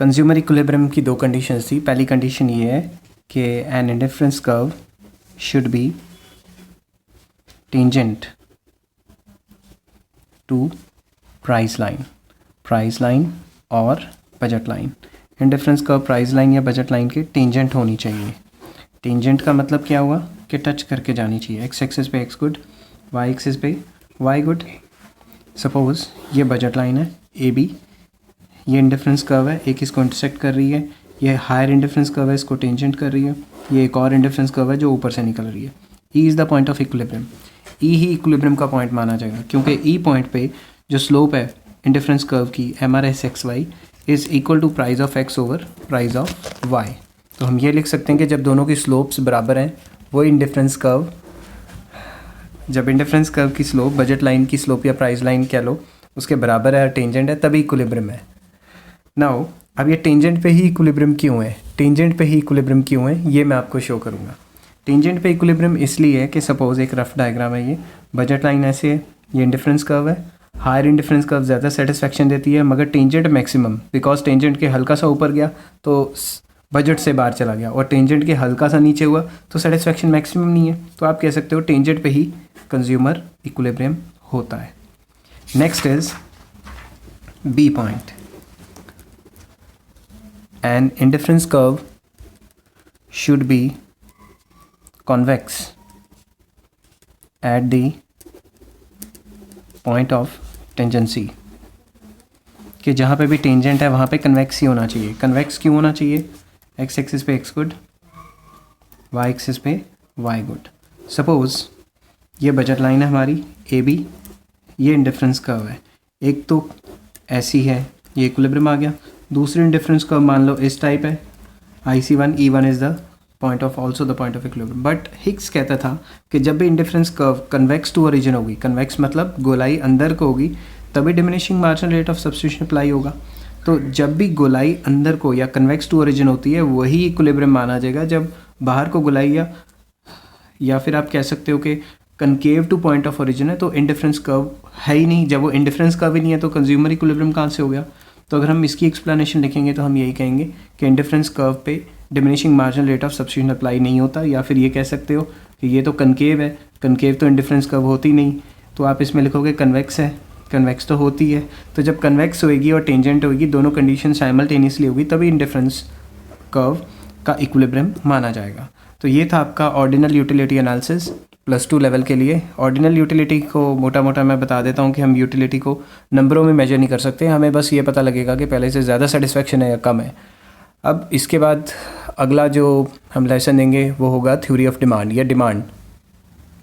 Consumer equilibrium की दो conditions थी। पहली कंडीशन ये है कि an indifference curve should be tangent to price line और budget line. Indifference curve price line या बजट लाइन के टेंजेंट होनी चाहिए। टेंजेंट का मतलब क्या हुआ कि टच करके जानी चाहिए। एक्स एक्सिस पे एक्स गुड, वाई एक्सिस पे वाई गुड। सपोज ये बजट लाइन है ए बी, ये इंडिफरेंस कर्व है, एक इसको इंटरसेक्ट कर रही है, ये हायर इंडिफरेंस कर्व है, इसको टेंजेंट कर रही है, ये एक और इंडिफरेंस कर्व है जो ऊपर से निकल रही है। E is the point of equilibrium. E ही इक्विलिब्रियम का पॉइंट माना जाएगा क्योंकि ई पॉइंट पे जो स्लोप है इंडिफरेंस कर्व की M R S X Y is equal to price of X over price of Y. तो हम ये लिख सकते हैं कि जब दोनों की स्लोप्स बराबर हैं, वो इंडिफरेंस कर्व, जब इंडिफरेंस कर्व की स्लोप बजट लाइन की स्लोप या प्राइस लाइन कह लो उसके बराबर है, टेंजेंट है, तभी इक्विलिब्रियम है। नाउ अब ये टेंजेंट पे ही इक्विलिब्रियम क्यों है, टेंजेंट पे ही इक्विलिब्रियम क्यों है, ये मैं आपको शो करूँगा। टेंजेंट पे इक्विलिब्रियम इसलिए है कि सपोज एक रफ डायग्राम है, ये बजट लाइन ऐसे है, ये इंडिफरेंस कर्व है, हायर इंडिफरेंस कर्व ज़्यादा सेटिस्फेक्शन देती है मगर टेंजेंट मैक्सिमम, बिकॉज टेंजेंट के हल्का सा ऊपर गया तो बजट से बाहर चला गया और टेंजेंट के हल्का सा नीचे हुआ तो सेटिस्फेक्शन मैक्सिमम नहीं है। तो आप कह सकते हो टेंजेंट पे ही कंज्यूमर इक्विलिब्रियम होता है। Next is B point. An indifference curve should be convex at the point of tangency, कि जहाँ पे भी टेंजेंट है वहाँ पे कन्वेक्स ही होना चाहिए। कन्वेक्स क्यों होना चाहिए? एक्स एक्सिस पे एक्स गुड, वाई एक्सिस पे वाई गुड। सपोज ये बजट लाइन है हमारी ए बी, ये इंडिफरेंस कर्व है, एक तो ऐसी है, ये इक्विलिब्रियम आ गया। दूसरी इंडिफरेंस कर्व मान लो इस टाइप है, IC1 E1 is the point of also the point of equilibrium. But Hicks कहता था कि जब भी indifference curve convex to origin होगी, कन्वेक्स मतलब गोलाई अंदर को होगी, तभी diminishing marginal rate of substitution apply होगा। तो जब भी गोलाई अंदर को या कन्वेक्स टू ओरिजिन होती है वही इक्विलिब्रियम माना जाएगा। जब बाहर को गोलाई या फिर आप कह सकते हो कि concave two point of origin है तो इंडिफरेंस कर्व है ही नहीं। जब वो इंडिफरेंस कर्व ही नहीं है तो कंज्यूमर इक्विलिब्रियम कहाँ से हो गया? तो अगर हम इसकी एक्सप्लेनेशन लिखेंगे तो हम यही कहेंगे कि इंडिफरेंस कर्व पे diminishing marginal rate of substitution apply नहीं होता, या फिर ये कह सकते हो कि ये तो कनकेव है, कनकेव तो इंडिफरेंस कर्व होती नहीं, तो आप इसमें लिखोगे कन्वेक्स है, कन्वेक्स तो होती है। तो जब कन्वेक्स होएगी और टेंजेंट होगी, दोनों कंडीशन साइमल्टेनियसली होगी, तभी इंडिफरेंस कर्व का इक्विलिब्रियम माना जाएगा। तो ये था आपका ऑर्डिनल यूटिलिटी एनालिसिस +2 लेवल के लिए। ऑर्डिनल यूटिलिटी को मोटा मोटा मैं बता देता हूँ कि हम यूटिलिटी को नंबरों में मेजर नहीं कर सकते, हमें बस ये पता लगेगा कि पहले से ज़्यादा सेटिस्फेक्शन है या कम है। अब इसके बाद अगला जो हम लेसन देंगे वो होगा थ्योरी ऑफ डिमांड या डिमांड।